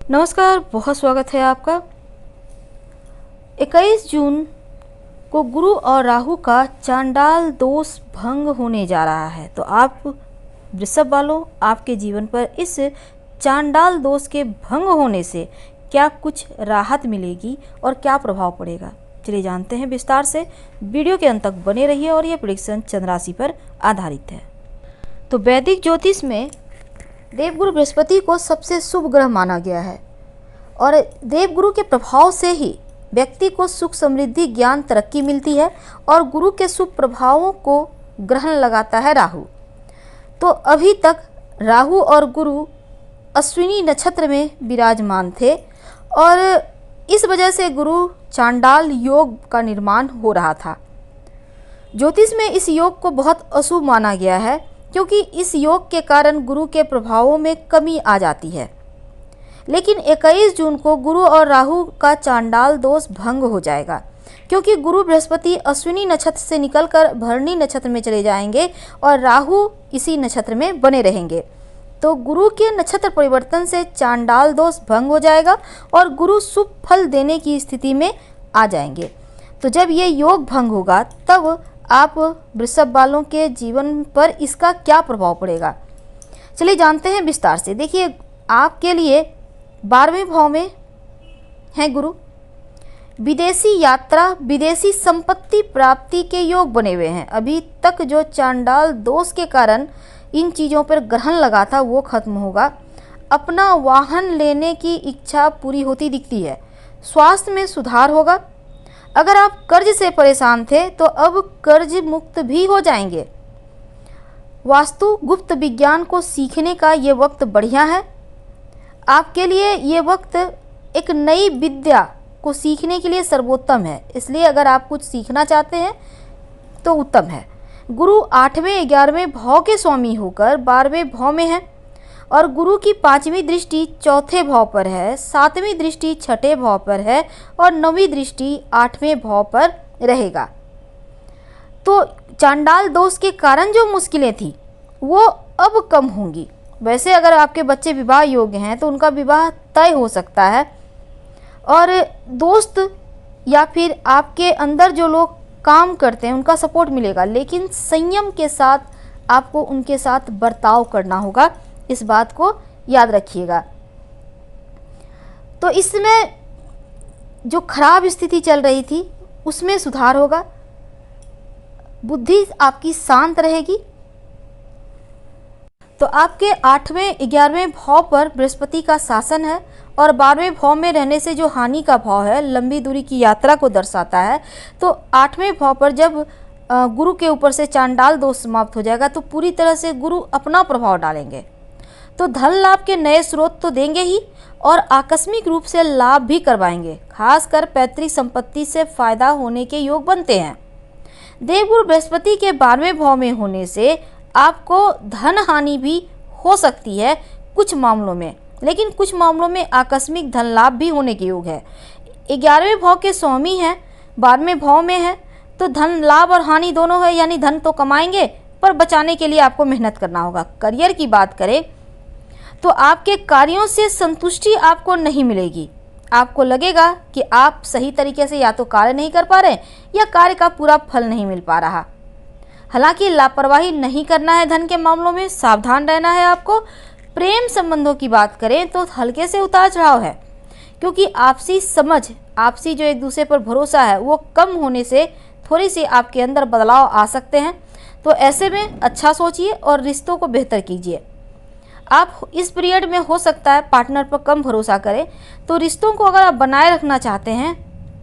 नमस्कार, बहुत स्वागत है आपका। 21 जून को गुरु और राहु का चांडाल दोष भंग होने जा रहा है। तो आप वृषभ वालों, आपके जीवन पर इस चांडाल दोष के भंग होने से क्या कुछ राहत मिलेगी और क्या प्रभाव पड़ेगा, चलिए जानते हैं विस्तार से। वीडियो के अंत तक बने रहिए और यह प्रेडिक्शन चंद्र राशि पर आधारित है। तो वैदिक ज्योतिष में देवगुरु बृहस्पति को सबसे शुभ ग्रह माना गया है और देवगुरु के प्रभाव से ही व्यक्ति को सुख, समृद्धि, ज्ञान, तरक्की मिलती है और गुरु के शुभ प्रभावों को ग्रहण लगाता है राहु। तो अभी तक राहु और गुरु अश्विनी नक्षत्र में विराजमान थे और इस वजह से गुरु चांडाल योग का निर्माण हो रहा था। ज्योतिष में इस योग को बहुत अशुभ माना गया है क्योंकि इस योग के कारण गुरु के प्रभावों में कमी आ जाती है। लेकिन 21 जून को गुरु और राहु का चांडाल दोष भंग हो जाएगा क्योंकि गुरु बृहस्पति अश्विनी नक्षत्र से निकलकर भरणी नक्षत्र में चले जाएंगे और राहु इसी नक्षत्र में बने रहेंगे। तो गुरु के नक्षत्र परिवर्तन से चांडाल दोष भंग हो जाएगा और गुरु शुभ फल देने की स्थिति में आ जाएंगे। तो जब ये योग भंग होगा तब आप वृषभ वालों के जीवन पर इसका क्या प्रभाव पड़ेगा, चलिए जानते हैं विस्तार से। देखिए, आपके लिए 12वें भाव में है गुरु। विदेशी यात्रा, विदेशी संपत्ति प्राप्ति के योग बने हुए हैं। अभी तक जो चांडाल दोष के कारण इन चीज़ों पर ग्रहण लगा था वो खत्म होगा। अपना वाहन लेने की इच्छा पूरी होती दिखती है। स्वास्थ्य में सुधार होगा। अगर आप कर्ज से परेशान थे तो अब कर्ज मुक्त भी हो जाएंगे। वास्तु गुप्त विज्ञान को सीखने का ये वक्त बढ़िया है। आपके लिए ये वक्त एक नई विद्या को सीखने के लिए सर्वोत्तम है, इसलिए अगर आप कुछ सीखना चाहते हैं तो उत्तम है। गुरु 8वें 11वें भाव के स्वामी होकर 12वें भाव में है और गुरु की 5वीं दृष्टि 4थे भाव पर है, 7वीं दृष्टि 6ठे भाव पर है और 9वीं दृष्टि 8वें भाव पर रहेगा। तो चांडाल दोष के कारण जो मुश्किलें थी वो अब कम होंगी। वैसे अगर आपके बच्चे विवाह योग्य हैं तो उनका विवाह तय हो सकता है और दोस्त या फिर आपके अंदर जो लोग काम करते हैं उनका सपोर्ट मिलेगा, लेकिन संयम के साथ आपको उनके साथ बर्ताव करना होगा, इस बात को याद रखिएगा। तो इस समय जो खराब स्थिति चल रही थी उसमें सुधार होगा। बुद्धि आपकी शांत रहेगी। तो आपके 8वें 11वें भाव पर बृहस्पति का शासन है और 12वें भाव में रहने से जो हानि का भाव है, लंबी दूरी की यात्रा को दर्शाता है। तो 8वें भाव पर जब गुरु के ऊपर से चांडाल दोष समाप्त हो जाएगा तो पूरी तरह से गुरु अपना प्रभाव डालेंगे। तो धन लाभ के नए स्रोत तो देंगे ही और आकस्मिक रूप से लाभ भी करवाएंगे। खासकर पैतृक संपत्ति से फायदा होने के योग बनते हैं। देवगुरु बृहस्पति के 12वें भाव में होने से आपको धन हानि भी हो सकती है कुछ मामलों में, लेकिन कुछ मामलों में आकस्मिक धन लाभ भी होने के योग है। 11वें भाव के स्वामी हैं, 12वें भाव में है, तो धन लाभ और हानि दोनों है, यानी धन तो कमाएंगे पर बचाने के लिए आपको मेहनत करना होगा। करियर की बात करें तो आपके कार्यों से संतुष्टि आपको नहीं मिलेगी। आपको लगेगा कि आप सही तरीके से या तो कार्य नहीं कर पा रहे या कार्य का पूरा फल नहीं मिल पा रहा। हालांकि लापरवाही नहीं करना है, धन के मामलों में सावधान रहना है आपको। प्रेम संबंधों की बात करें तो हल्के से उतार चढ़ाव है क्योंकि आपसी समझ, आपसी जो एक दूसरे पर भरोसा है वो कम होने से थोड़ी सी आपके अंदर बदलाव आ सकते हैं। तो ऐसे में अच्छा सोचिए और रिश्तों को बेहतर कीजिए। आप इस पीरियड में हो सकता है पार्टनर पर कम भरोसा करें, तो रिश्तों को अगर आप बनाए रखना चाहते हैं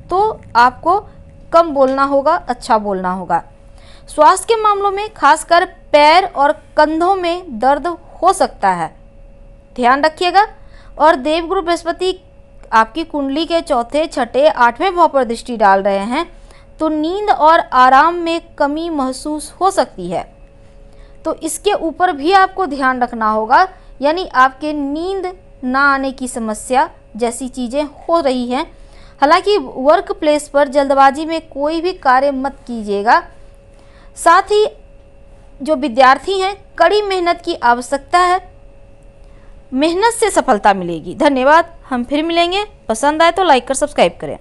तो आपको कम बोलना होगा, अच्छा बोलना होगा। स्वास्थ्य के मामलों में खासकर पैर और कंधों में दर्द हो सकता है, ध्यान रखिएगा। और देवगुरु बृहस्पति आपकी कुंडली के 4थे, 6ठे, 8वें भाव पर दृष्टि डाल रहे हैं, तो नींद और आराम में कमी महसूस हो सकती है। तो इसके ऊपर भी आपको ध्यान रखना होगा, यानी आपके नींद ना आने की समस्या जैसी चीज़ें हो रही हैं। हालांकि वर्क प्लेस पर जल्दबाजी में कोई भी कार्य मत कीजिएगा। साथ ही जो विद्यार्थी हैं, कड़ी मेहनत की आवश्यकता है। मेहनत से सफलता मिलेगी। धन्यवाद। हम फिर मिलेंगे। पसंद आए तो लाइक कर सब्सक्राइब करें।